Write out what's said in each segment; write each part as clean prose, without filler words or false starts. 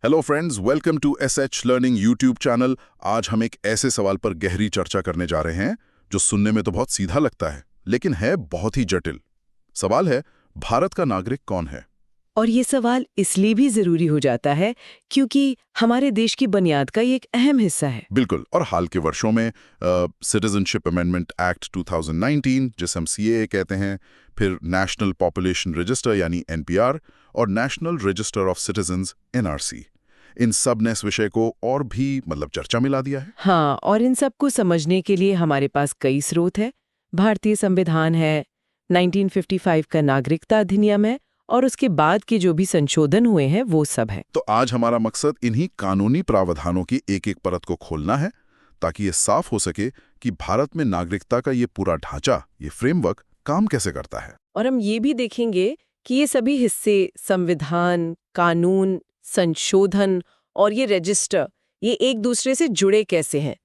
Hello friends, welcome to SH learning YouTube channel. आज हम एक ऐसे सवाल पर गहरी चर्चा करने जा रहे हैं जो सुनने में तो बहुत सीधा लगता है, लेकिन है बहुत ही जटिल। सवाल है, भारत का नागरिक कौन है? और ये सवाल इसलिए भी जरूरी हो जाता है क्योंकि हमारे देश की बुनियाद का ये एक अहम हिस्सा है। बिल्कुल। और हाल के वर्षों में सिटीजनशिप अमेंडमेंट एक्ट 2019, जिसे हम सीएए कहते हैं, फिर नेशनल पॉपुलेशन रजिस्टर यानी एनपीआर और national register of citizens NRC, इन सब ने इस विषय को और भी चर्चा में ला दिया है। हाँ, और इन सब को समझने के लिए हमारे पास कई स्रोत है। भारतीय संविधान है, 1955 का नागरिकता अधिनियम है, और उसके बाद के जो भी संशोधन हुए हैं वो सब है। तो आज हमारा मकसद इन्हीं कानूनी प्रावधानों की एक एक परत को खोलना है, ताकि ये साफ हो सके कि भारत में नागरिकता का ये पूरा ढांचा, ये फ्रेमवर्क काम कैसे करता है। और हम ये भी देखेंगे कि ये सभी हिस्से, संविधान, कानून, संशोधन और ये रजिस्टर, ये एक दूसरे से जुड़े कैसे हैं।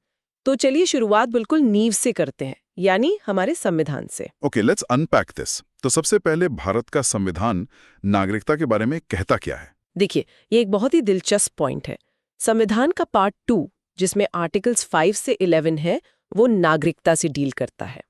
तो चलिए शुरुआत बिल्कुल नींव से करते हैं, यानी हमारे संविधान से। Okay, let's unpack this. तो सबसे पहले भारत का संविधान नागरिकता के बारे में कहता क्या है? देखिए, ये एक बहुत ही दिलचस्प पॉइंट है। संविधान का पार्ट 2, जिसमें आर्टिकल्स 5 से 11 है, वो नागरिकता से डील करता है।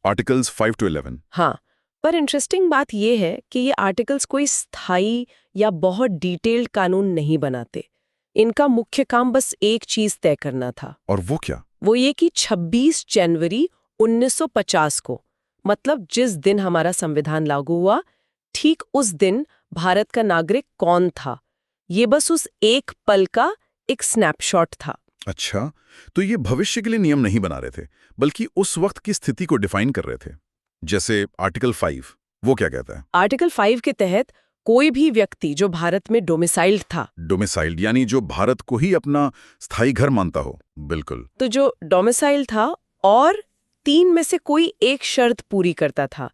Articles 5 to 11। हाँ, पर इंटरेस्टिंग बात ये है कि ये आर्टिकल्स कोई स्थायी या बहुत डिटेल्ड कानून नहीं बनाते। इनका मुख्य काम बस एक चीज तय करना था। और वो क्या? वो ये कि 26 जनवरी 1950 को, मतलब जिस दिन हमारा संविधान लागू हुआ, ठीक उस दिन भारत का नागरिक कौन था। ये बस उस एक पल का एक स्नैपशॉट था। अच्छा, तो ये भविष्य के लिए नियम नहीं बना रहे थे, बल्कि उस वक्त की स्थिति को डिफाइन कर रहे थे। जैसे आर्टिकल 5, वो क्या कहता है? आर्टिकल 5 के तहत कोई भी व्यक्ति जो भारत में डोमिसाइल्ड था, डोमिसाइल्ड यानी जो भारत को ही अपना स्थायी घर मानता हो। बिल्कुल। तो जो डोमिसाइल था और 3 में से कोई एक शर्त पूरी करता था।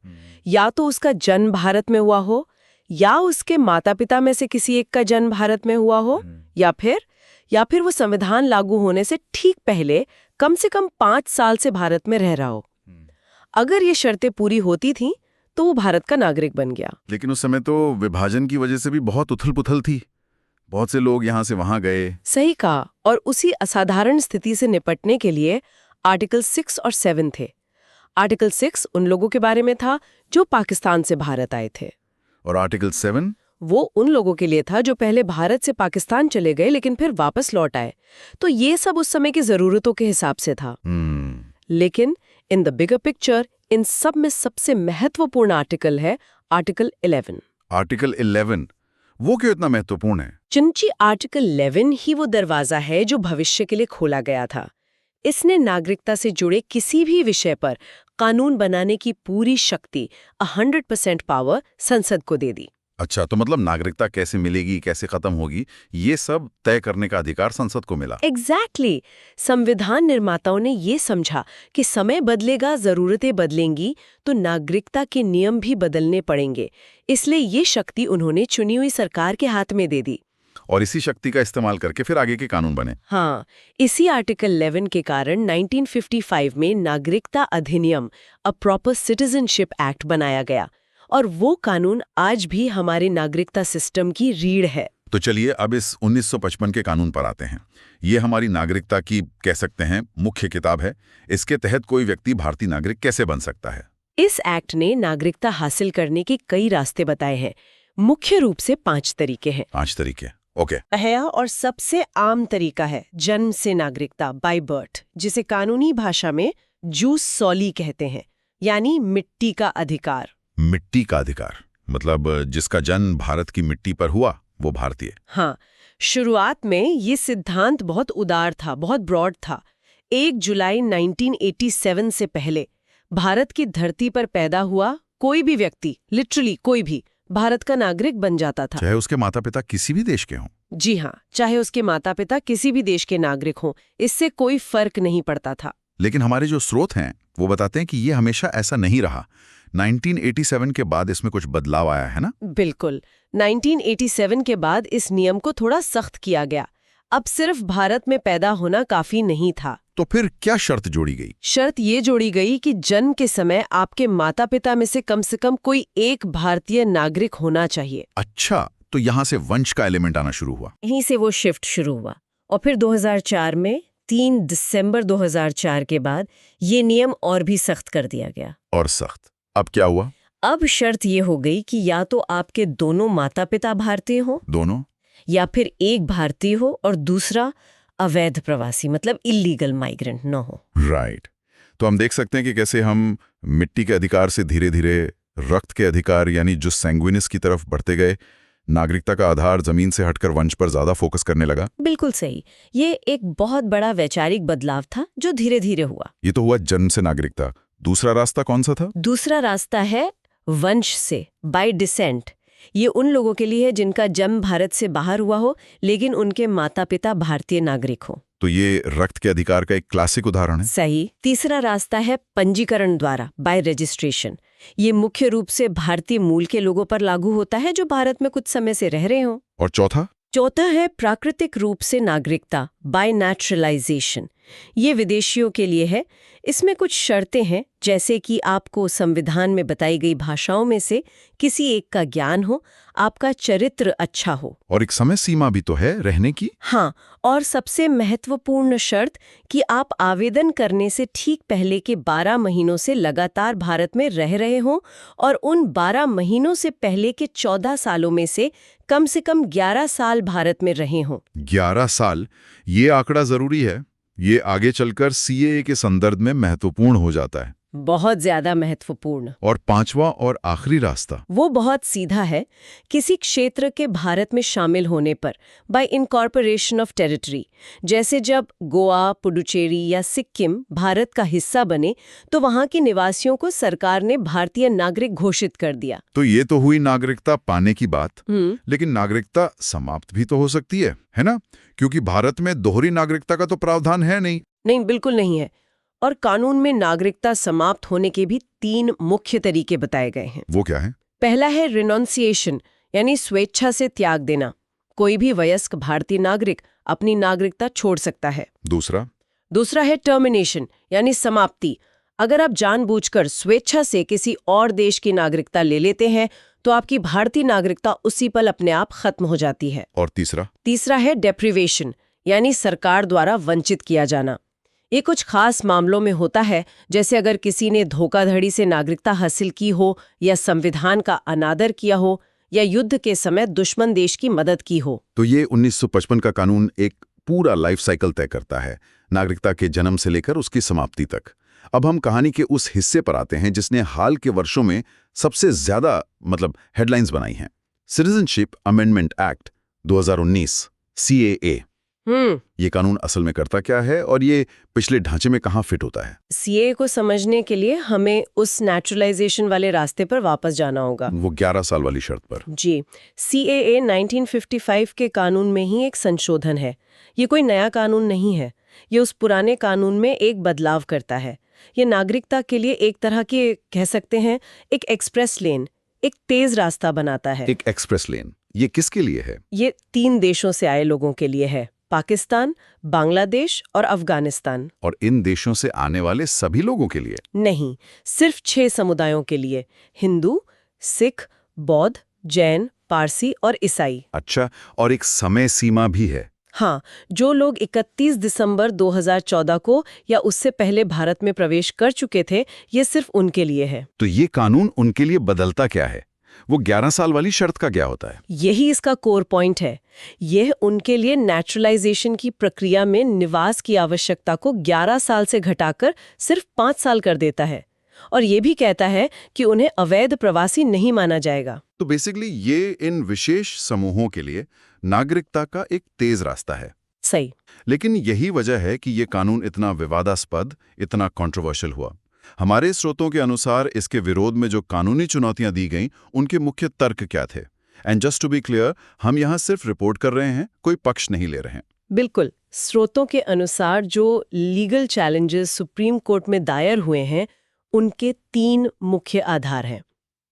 या तो उसका जन्म भारत में हुआ हो, या उसके माता पिता में से किसी एक का जन्म भारत में हुआ हो, या फिर वो संविधान लागू होने से ठीक पहले कम से कम 5 साल से भारत में रह रहा हो। अगर ये शर्तें पूरी होती थीं तो वो भारत का नागरिक बन गया। लेकिन उस समय तो विभाजन की वजह से भी बहुत उथल-पुथल थी। बहुत से लोग यहाँ से वहाँ गए। सही कहा। और उसी असाधारण स्थिति से निपटने के लिए आर्टिकल 6 और 7 थे। आर्टिकल 6 उन लोगों के बारे में था जो पाकिस्तान से भारत आए थे। और आर्टिकल 7? वो उन लोगों के लिए था जो पहले भारत से पाकिस्तान चले गए लेकिन फिर वापस लौट आए। तो ये सब उस समय की जरूरतों के हिसाब से था। लेकिन इन द बिगर पिक्चर, इन सब में सबसे महत्वपूर्ण आर्टिकल है आर्टिकल 11। आर्टिकल 11, वो क्यों इतना महत्वपूर्ण है? चुनची आर्टिकल 11 ही वो दरवाजा है जो भविष्य के लिए खोला गया था। इसने नागरिकता से जुड़े किसी भी विषय पर कानून बनाने की पूरी शक्ति, 100% पावर संसद को दे दी। अच्छा, तो नागरिकता कैसे मिलेगी, कैसे खत्म होगी, ये सब तय करने का अधिकार संसद को मिला। एग्जैक्टली। संविधान निर्माताओं ने ये समझा कि समय बदलेगा, जरूरतें बदलेंगी, तो नागरिकता के नियम भी बदलने पड़ेंगे। इसलिए ये शक्ति उन्होंने चुनी हुई सरकार के हाथ में दे दी। और इसी शक्ति का इस्तेमाल करके फिर आगे के कानून बने। हाँ, इसी आर्टिकल 11 के कारण 1955 में नागरिकता अधिनियम, अ प्रॉपर सिटीजनशिप एक्ट बनाया गया। और वो कानून आज भी हमारे नागरिकता सिस्टम की रीढ़ है। तो चलिए अब इस 1955 के कानून पर आते हैं। ये हमारी नागरिकता की, कह सकते हैं, मुख्य किताब है। इसके तहत कोई व्यक्ति भारतीय नागरिक कैसे बन सकता है? इस एक्ट ने नागरिकता हासिल करने के कई रास्ते बताए हैं। मुख्य रूप से 5 तरीके हैं। 5 तरीके, ओके। पहला और सबसे आम तरीका है जन्म से नागरिकता, बाय बर्थ, जिसे कानूनी भाषा में जूस सॉली कहते हैं, यानी मिट्टी का अधिकार। मिट्टी का अधिकार मतलब जिसका जन्म भारत की मिट्टी पर हुआ वो भारतीय। हाँ, शुरुआत में ये सिद्धांत बहुत उदार था, बहुत ब्रॉड था। 1 जुलाई 1987 से पहले भारत की धरती पर पैदा हुआ कोई भी व्यक्ति, लिटरली कोई भी, भारत का नागरिक बन जाता था। चाहे उसके माता पिता किसी भी देश के हों। जी हाँ, चाहे उसके माता पिता किसी भी देश के नागरिक हों, इससे कोई फर्क नहीं पड़ता था। लेकिन हमारे जो स्रोत हैं वो बताते हैं कि ये हमेशा ऐसा नहीं रहा। 1987 के बाद इसमें कुछ बदलाव आया है ना? बिल्कुल। 1987 के बाद इस नियम को थोड़ा सख्त किया गया। अब सिर्फ भारत में पैदा होना काफी नहीं था। तो फिर क्या शर्त जोड़ी गई? शर्त ये जोड़ी गई कि जन्म के समय आपके माता पिता में से कम कोई एक भारतीय नागरिक होना चाहिए। अच्छा, तो यहाँ से वंश का एलिमेंट आना शुरू हुआ। यहीं से वो शिफ्ट शुरू हुआ और फिर 2004 में 3 दिसंबर 2004 के बाद ये नियम और भी सख्त कर दिया गया। और सख्त? अब क्या हुआ? अब शर्त ये हो गई कि या तो आपके दोनों माता पिता भारतीय हो, दोनों, या फिर एक भारतीय हो और दूसरा अवैध प्रवासी, मतलब इलीगल माइग्रेंट न हो। राइट। तो हम देख सकते हैं कि कैसे हम मिट्टी के अधिकार से धीरे धीरे रक्त के अधिकार यानी जो सैंग्विनिस की तरफ बढ़ते गए। नागरिकता का आधार जमीन से हटकर वंश पर ज्यादा फोकस करने लगा। बिल्कुल सही। ये एक बहुत बड़ा वैचारिक बदलाव था जो धीरे धीरे हुआ। ये तो हुआ जन्म से नागरिकता। दूसरा रास्ता कौन सा था? दूसरा रास्ता है वंश से, बाय डिसेंट। ये उन लोगों के लिए है जिनका जन्म भारत से बाहर हुआ हो लेकिन उनके माता पिता भारतीय नागरिक हो। तो ये रक्त के अधिकार का एक क्लासिक उदाहरण है। सही। तीसरा रास्ता है पंजीकरण द्वारा, बाय रजिस्ट्रेशन। ये मुख्य रूप से भारतीय मूल के लोगों पर लागू होता है जो भारत में कुछ समय से रह रहे हों। और चौथा है प्राकृतिक रूप से नागरिकता, बाय नेचुरलाइजेशन। ये विदेशियों के लिए है। इसमें कुछ शर्तें हैं, जैसे कि आपको संविधान में बताई गई भाषाओं में से किसी एक का ज्ञान हो, आपका चरित्र अच्छा हो, और एक समय सीमा भी तो है रहने की। हाँ, और सबसे महत्वपूर्ण शर्त कि आप आवेदन करने से ठीक पहले के 12 महीनों से लगातार भारत में रह रहे हों और उन 12 महीनों से पहले के 14 सालों में से कम 11 साल भारत में रहे हों। 11 साल, ये आंकड़ा जरूरी है। ये आगे चलकर सीएए के संदर्भ में महत्वपूर्ण हो जाता है। बहुत ज्यादा महत्वपूर्ण। और पांचवा और आखिरी रास्ता, वो बहुत सीधा है। किसी क्षेत्र के भारत में शामिल होने पर, बाय इनकॉर्पोरेशन ऑफ टेरिटरी, जैसे जब गोवा, पुडुचेरी या सिक्किम भारत का हिस्सा बने तो वहां के निवासियों को सरकार ने भारतीय नागरिक घोषित कर दिया। तो ये तो हुई नागरिकता पाने की बात। लेकिन नागरिकता समाप्त भी तो हो सकती है ना? क्योंकि भारत में दोहरी नागरिकता का तो प्रावधान है नहीं। नहीं, बिल्कुल नहीं है। और कानून में नागरिकता समाप्त होने के भी 3 मुख्य तरीके बताए गए हैं। वो क्या है? पहला है रिनॉन्सिएशन, यानी स्वेच्छा से त्याग देना। कोई भी वयस्क भारतीय नागरिक अपनी नागरिकता छोड़ सकता है। दूसरा है टर्मिनेशन, यानी समाप्ति। अगर आप जानबूझकर स्वेच्छा से किसी और देश की नागरिकता ले लेते हैं तो आपकी भारतीय नागरिकता उसी पल अपने आप खत्म हो जाती है। और तीसरा है डेप्रिवेशन, यानी सरकार द्वारा वंचित किया जाना। ये कुछ खास मामलों में होता है, जैसे अगर किसी ने धोखाधड़ी से नागरिकता हासिल की हो या संविधान का अनादर किया हो या युद्ध के समय दुश्मन देश की मदद की हो। तो ये 1955 का कानून एक पूरा लाइफ साइकिल तय करता है, नागरिकता के जन्म से लेकर उसकी समाप्ति तक। अब हम कहानी के उस हिस्से पर आते हैं जिसने हाल के वर्षों में सबसे ज्यादा हेडलाइंस बनाई हैं। Citizenship amendment act 2019, CAA। ये कानून असल में करता क्या है और ये पिछले ढांचे में कहाँ फिट होता है? CAA को समझने के लिए हमें उस नेचुरलाइजेशन वाले रास्ते पर वापस जाना होगा। वो 11 साल वाली शर्त पर। जी, CAA 1955 के कानून में ही एक संशोधन है। ये कोई नया कानून नहीं है। ये उस पुराने कानून में एक बदलाव करता है। ये नागरिकता के लिए एक तरह के, कह सकते हैं, एक एक्सप्रेस लेन, एक तेज रास्ता बनाता है। एक एक्सप्रेस लेन, ये किसके लिए है? ये 3 देशों से आए लोगों के लिए है, पाकिस्तान, बांग्लादेश और अफगानिस्तान। और इन देशों से आने वाले सभी लोगों के लिए नहीं, सिर्फ 6 समुदायों के लिए, हिंदू, सिख, बौद्ध, जैन, पारसी और ईसाई। अच्छा, और एक समय सीमा भी है? हाँ, जो लोग 31 दिसंबर 2014 को या उससे पहले भारत में प्रवेश कर चुके थे, ये सिर्फ उनके लिए है। तो ये कानून उनके लिए बदलता क्या है? वो 11 साल वाली शर्त का क्या होता है? यही इसका कोर पॉइंट है। यह उनके लिए नेचुरलाइजेशन की प्रक्रिया में निवास की आवश्यकता को 11 साल से घटाकर सिर्फ 5 साल कर देता है और ये भी कहता है कि उन्हें अवैध प्रवासी नहीं माना जाएगा। तो बेसिकली ये इन विशेष समूहों के लिए नागरिकता का एक तेज रास्ता है। सही। लेकिन यही वजह है कि ये कानून इतना विवादास्पद, इतना कंट्रोवर्शियल हुआ। हमारे स्रोतों के अनुसार इसके विरोध में जो कानूनी चुनौतियां दी गईं, उनके मुख्य तर्क क्या थे? And just to be clear, हम यहाँ सिर्फ रिपोर्ट कर रहे हैं, कोई पक्ष नहीं ले रहे हैं। बिल्कुल। स्रोतों के अनुसार जो लीगल चैलेंजेस सुप्रीम कोर्ट में दायर हुए हैं, उनके 3 मुख्य आधार हैं।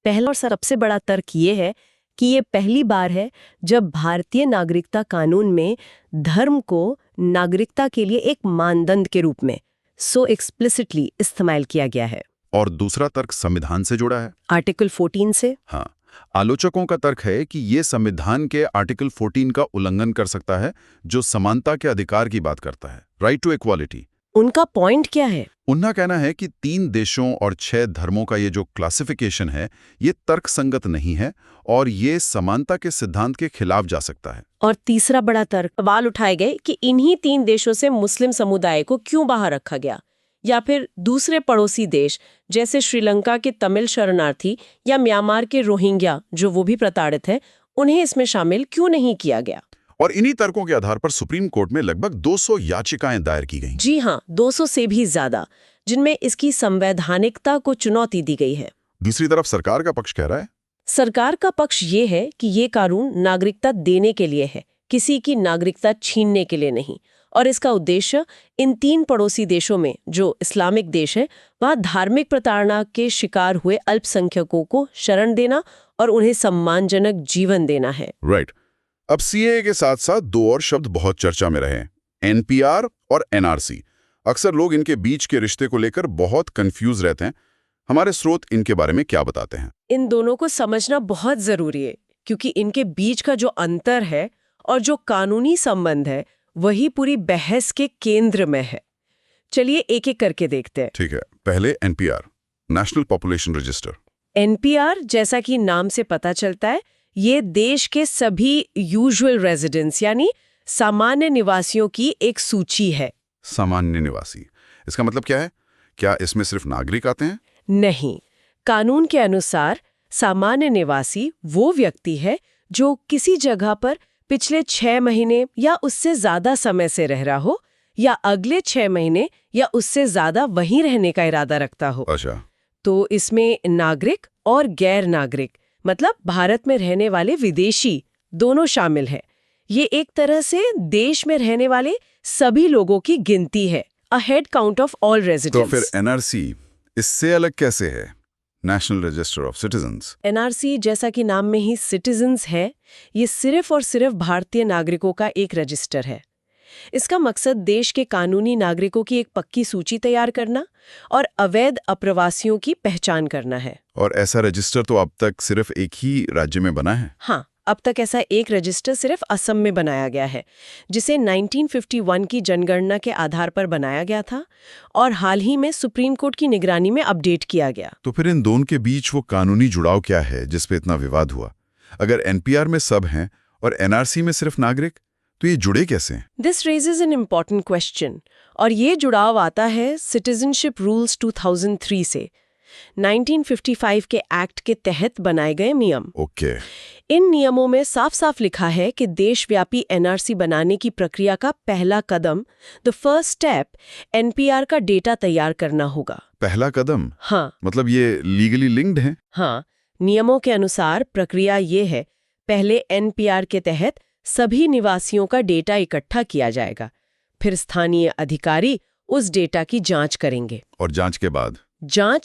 पहला और सबसे बड़ा तर्क ये है कि ये पहली बार है जब भारतीय नागरिकता कानून में धर्म को नागरिकता के लिए एक मानदंड के रूप में एक्सप्लिसिटली इस्तेमाल किया गया है। और दूसरा तर्क संविधान से जुड़ा है, आर्टिकल 14 से। हाँ, आलोचकों का तर्क है कि ये संविधान के आर्टिकल 14 का उल्लंघन कर सकता है, जो समानता के अधिकार की बात करता है, राइट टू इक्वालिटी। उनका पॉइंट क्या है? उनका कहना है कि 3 देशों और 6 धर्मों का ये जो क्लासिफिकेशन है, ये तर्कसंगत नहीं है और ये समानता के सिद्धांत के खिलाफ जा सकता है। और तीसरा बड़ा तर्क, सवाल उठाए गए कि इन्हीं 3 देशों से मुस्लिम समुदाय को क्यों बाहर रखा गया, या फिर दूसरे पड़ोसी देश जैसे श्रीलंका के तमिल शरणार्थी या म्यांमार के रोहिंग्या, जो वो भी प्रताड़ित है, उन्हें इसमें शामिल क्यों नहीं किया गया। और इन्हीं तर्कों के आधार पर सुप्रीम कोर्ट में लगभग 200 याचिकाएं दायर की गईं। जी हाँ, 200 से भी ज्यादा, जिनमें इसकी संवैधानिकता को चुनौती दी गई है। दूसरी तरफ सरकार का पक्ष कह रहा है, सरकार का पक्ष ये है कि ये कानून नागरिकता देने के लिए है, किसी की नागरिकता छीनने के लिए नहीं। और इसका उद्देश्य इन 3 पड़ोसी देशों में, जो इस्लामिक देश है, वहाँ धार्मिक प्रताड़ना के शिकार हुए अल्पसंख्यकों को शरण देना और उन्हें सम्मानजनक जीवन देना है। राइट। अब सीएए के साथ साथ 2 और शब्द बहुत चर्चा में रहे, एनपीआर और एनआरसी। अक्सर लोग इनके बीच के रिश्ते को लेकर बहुत कंफ्यूज रहते हैं। हमारे स्रोत इनके बारे में क्या बताते हैं? इन दोनों को समझना बहुत जरूरी है, क्योंकि इनके बीच का जो अंतर है और जो कानूनी संबंध है, वही पूरी बहस के केंद्र में है। चलिए एक एक करके देखते हैं। ठीक है, पहले NPR, national population register. NPR, जैसा कि नाम से पता चलता है, ये देश के सभी यूजुअल रेजिडेंट्स यानी सामान्य निवासियों की एक सूची है। सामान्य निवासी, इसका मतलब क्या है? क्या इसमें सिर्फ नागरिक आते हैं? नहीं, कानून के अनुसार सामान्य निवासी वो व्यक्ति है जो किसी जगह पर पिछले 6 महीने या उससे ज्यादा समय से रह रहा हो, या अगले 6 महीने या उससे ज्यादा वहीं रहने का इरादा रखता हो। अच्छा। तो इसमें नागरिक और गैर नागरिक, मतलब भारत में रहने वाले विदेशी, दोनों शामिल है। ये एक तरह से देश में रहने वाले सभी लोगों की गिनती है, a head count of all residents. तो फिर एनआरसी इससे अलग कैसे है? National register of citizens. NRC, जैसा कि नाम में ही सिटीजन्स है, ये सिर्फ और सिर्फ भारतीय नागरिकों का एक रजिस्टर है। इसका मकसद देश के कानूनी नागरिकों की एक पक्की सूची तैयार करना और अवैध अप्रवासियों की पहचान करना है। और ऐसा रजिस्टर तो अब तक सिर्फ एक ही राज्य में बना है। हाँ, अब तक ऐसा एक रजिस्टर सिर्फ असम में बनाया गया है, जिसे 1951 की जनगणना के आधार पर बनाया गया था और हाल ही में सुप्रीम कोर्ट की निगरानी में अपडेट किया गया। तो फिर इन दोनों के बीच वो कानूनी जुड़ाव क्या है जिस पे इतना विवाद हुआ? अगर एनपीआर में सब हैं और एनआरसी में सिर्फ नागरिक, तो ये जुड़े कैसे हैं? This raises an important question, और ये जुड़ाव आता है सिटीजनशिप रूल्स 2003 से, 1955 के एक्ट के तहत बनाए गए नियम। ओके। इन नियमों में साफ साफ लिखा है कि देशव्यापी एनआरसी बनाने की प्रक्रिया का पहला कदम, द फर्स्ट स्टेप, एनपीआर का डेटा तैयार करना होगा। पहला कदम? हाँ। मतलब ये लीगली लिंक्ड है? हाँ, नियमों के अनुसार प्रक्रिया ये है, पहले एनपीआर के तहत सभी निवासियों का डेटा इकट्ठा किया जाएगा, फिर स्थानीय अधिकारी उस डेटा की जांच करेंगे। और जांच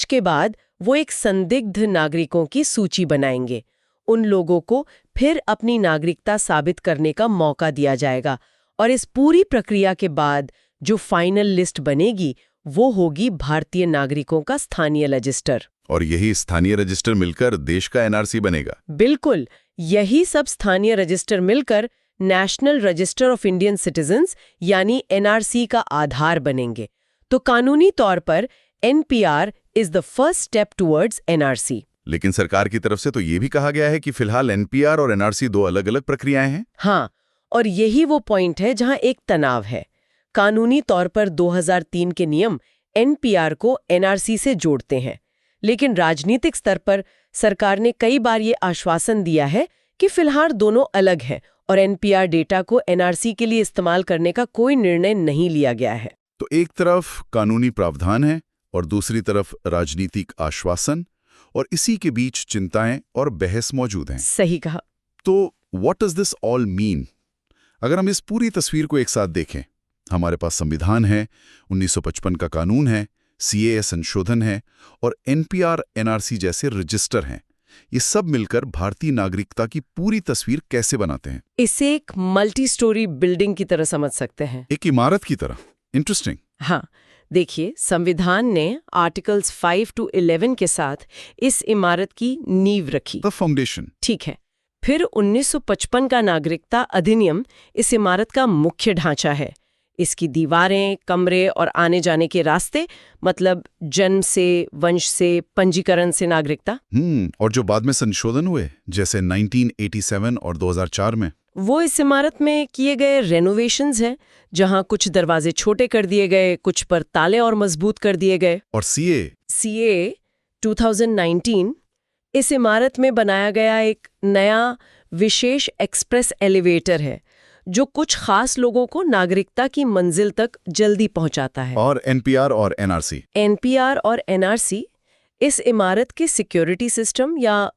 के बाद वो एक संदिग्ध नागरिकों की सूची बनाएंगे। उन लोगों को फिर अपनी नागरिकता साबित करने का मौका दिया जाएगा, और इस पूरी प्रक्रिया के बाद जो फाइनल लिस्ट बनेगी वो होगी भारतीय नागरिकों का स्थानीय रजिस्टर। और यही स्थानीय रजिस्टर मिलकर देश का एनआरसी बनेगा? बिल्कुल, यही सब स्थानीय रजिस्टर मिलकर national register of Indian citizens यानी एनआरसी का आधार बनेंगे। तो कानूनी तौर पर NPR is the first step towards NRC. लेकिन सरकार की तरफ से तो ये भी कहा गया है कि फिलहाल एनपीआर और एनआरसी 2 अलग-अलग प्रक्रियाएं हैं। हाँ, और यही वो पॉइंट है जहां एक तनाव है। कानूनी तौर पर 2003 के नियम एनपीआर को एनआरसी से जोड़ते हैं, लेकिन राजनीतिक स्तर पर सरकार ने कई बार ये आश्वासन दिया है कि फिलहाल दोनों अलग हैं और एनपीआर डेटा को एनआरसी के लिए इस्तेमाल करने का कोई निर्णय नहीं लिया गया है। तो एक तरफ कानूनी प्रावधान है और दूसरी तरफ राजनीतिक आश्वासन, और इसी के बीच चिंताएं और बहस मौजूद हैं। सही कहा। तो what does this all mean? अगर हम इस पूरी तस्वीर को एक साथ देखें, हमारे पास संविधान है, 1955 का कानून है, सीएए संशोधन है और एनपीआर एनआरसी जैसे रजिस्टर हैं। ये सब मिलकर भारतीय नागरिकता की पूरी तस्वीर कैसे बनाते हैं? इसे एक मल्टी स्टोरी बिल्डिंग की तरह समझ सकते हैं। एक इमारत की तरह। इंटरेस्टिंग। हाँ, देखिए, संविधान ने आर्टिकल्स 5 to 11 के साथ इस इमारत की नींव रखी। The foundation. ठीक है। फिर 1955 का नागरिकता अधिनियम इस इमारत का मुख्य ढांचा है। इसकी दीवारें, कमरे और आने जाने के रास्ते, मतलब जन्म से, वंश से, पंजीकरण से नागरिकता। और जो बाद में संशोधन हुए, जैसे 1987 और 2004 में, वो इस इमारत में किए गए रेनोवेशंस हैं, जहां कुछ दरवाजे छोटे कर दिए गए, कुछ पर ताले और मजबूत कर दिए गए। और सीए 2019 इस इमारत में बनाया गया एक नया विशेष एक्सप्रेस एलिवेटर है, जो कुछ खास लोगों को नागरिकता की मंजिल तक जल्दी पहुंचाता है। और एनपीआर और एनआरसी इस इमारत के सिक्योरिटी सिस्टम या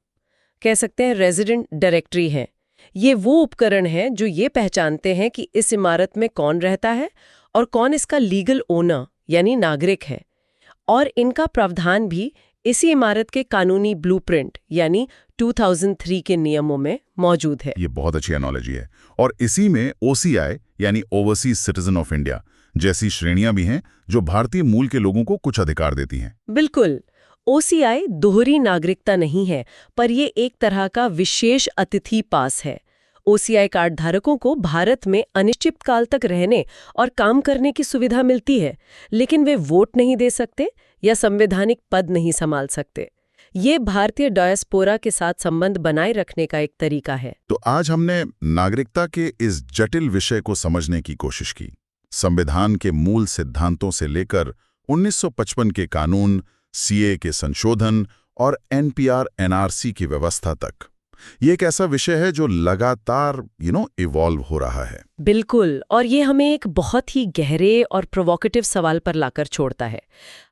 कह सकते हैं रेजिडेंट डायरेक्टरी है। ये वो उपकरण है जो ये पहचानते हैं कि इस इमारत में कौन रहता है और कौन इसका लीगल ओनर यानी नागरिक है। और इनका प्रावधान भी इसी इमारत के कानूनी ब्लूप्रिंट यानी 2003 के नियमों में मौजूद है। ये बहुत अच्छी एनोलॉजी है। और इसी में ओसीआई यानी ओवरसीज सिटीजन ऑफ इंडिया जैसी श्रेणियां भी हैं जो भारतीय मूल के लोगों को कुछ अधिकार देती हैं। बिल्कुल। ओसीआई दोहरी नागरिकता नहीं है, पर ये एक तरह का विशेष अतिथि पास है। ओसीआई कार्ड धारकों को भारत में अनिश्चित काल तक रहने और काम करने की सुविधा मिलती है, लेकिन वे वोट नहीं दे सकते या संवैधानिक पद नहीं संभाल सकते। ये भारतीय डायस्पोरा के साथ संबंध बनाए रखने का एक तरीका है। तो आज हमने नागरिकता के इस जटिल विषय को समझने की कोशिश की, संविधान के मूल सिद्धांतों से लेकर 1955 के कानून, सीए के संशोधन और एनपीआर एनआरसी की व्यवस्था तक। ये एक ऐसा विषय है जो लगातार इवॉल्व हो रहा है। बिल्कुल, और ये हमें एक बहुत ही गहरे और प्रोवोकेटिव सवाल पर लाकर छोड़ता है।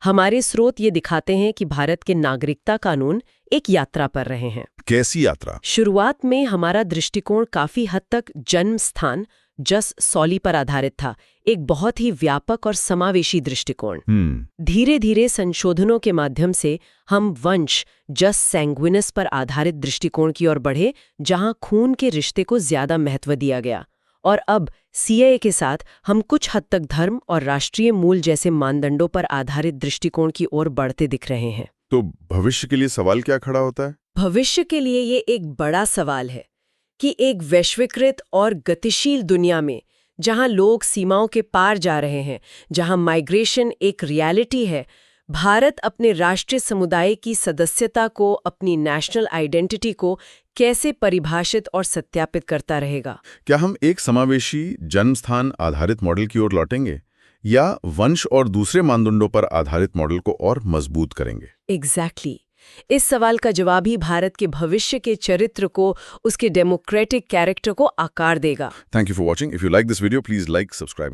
हमारे स्रोत ये दिखाते हैं कि भारत के नागरिकता कानून एक यात्रा पर रहे हैं। कैसी यात्रा? शुरुआत में हमारा दृष्टिकोण काफी हद तक जन्म स्थान जस सॉली पर आधारित था, एक बहुत ही व्यापक और समावेशी दृष्टिकोण। धीरे धीरे संशोधनों के माध्यम से हम वंश जस सैंग्विनस पर आधारित दृष्टिकोण की ओर बढ़े, जहां खून के रिश्ते को ज्यादा महत्व दिया गया। और अब सीएए के साथ हम कुछ हद तक धर्म और राष्ट्रीय मूल जैसे मानदंडों पर आधारित दृष्टिकोण की ओर बढ़ते दिख रहे हैं। तो भविष्य के लिए सवाल क्या खड़ा होता है? भविष्य के लिए ये एक बड़ा सवाल है कि एक वैश्वीकृत और गतिशील दुनिया में, जहां लोग सीमाओं के पार जा रहे हैं, जहां माइग्रेशन एक रियलिटी है, भारत अपने राष्ट्रीय समुदाय की सदस्यता को, अपनी नेशनल आइडेंटिटी को कैसे परिभाषित और सत्यापित करता रहेगा? क्या हम एक समावेशी जन्मस्थान आधारित मॉडल की ओर लौटेंगे या वंश और दूसरे मानदंडों पर आधारित मॉडल को और मजबूत करेंगे? एग्जैक्टली। इस सवाल का जवाब ही भारत के भविष्य के चरित्र को, उसके डेमोक्रेटिक कैरेक्टर को आकार देगा। Thank you for watching. If you like this video, please like, subscribe.